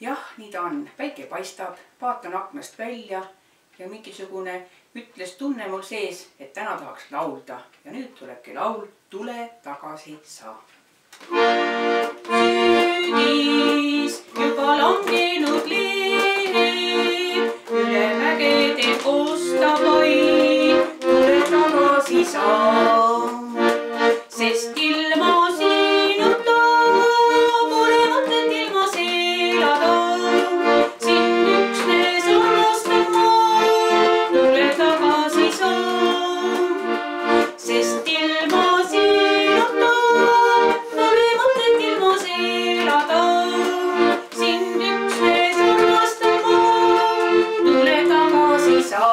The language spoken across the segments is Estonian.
jah, nii ta on, päike paistab, vaatan aknast välja ja mingisugune ütles mul sees, et täna tahaks laulda ja nüüd tulebki laul Tule tagasi sa. Sügis juba langenud leeb, üle mägede kostab vaid, tule tagasi sa. Sest ilma sinuta pole mõtet ilmas elada, sind üksnes armastan ma, tule tagasi sa. Sest ilma sinuta pole mõtet ilmas elada, sind üksnes armastan ma, tule tagasi sa.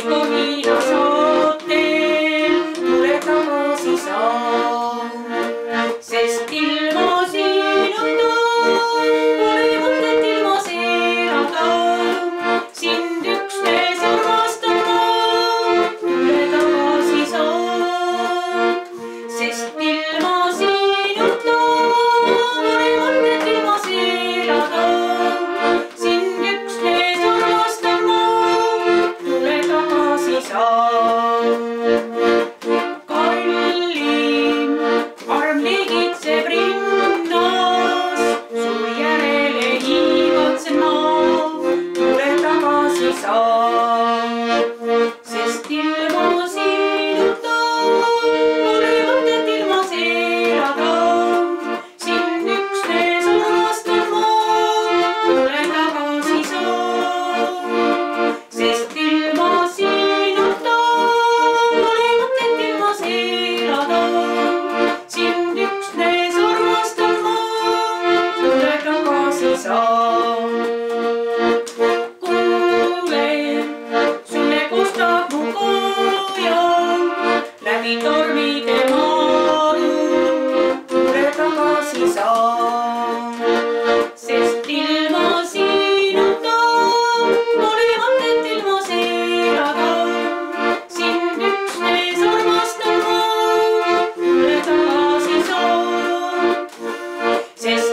Kohina saatel, tule tagasi sa. Sest ilma sinuta pole mõtet ilmas elada, sind üksnes armastan ma, tule tagasi sa. Sest ilma sinuta pole mõtet ilmas elada, sind üksnes armastan ma, tule tagasi sa. Kallim arm ligitseb rinnas, su järele igatsen ma, tule tagasi sa. Sest ilma sinuta pole mõtet ilmas elada, sind üksnes armastan ma, tule tagasi sa. Sest ilma sinuta pole mõtet ilmas elada, sind üksnes armastan ma, tule tagasi sa. Kuule, sulle kostab mu koja, läbi tormide maaru, tule tagasi sa. Sest ilma sinuta pole mõtet ilmas elada, sind üksnes armastan ma, tule tagasi sa. Sest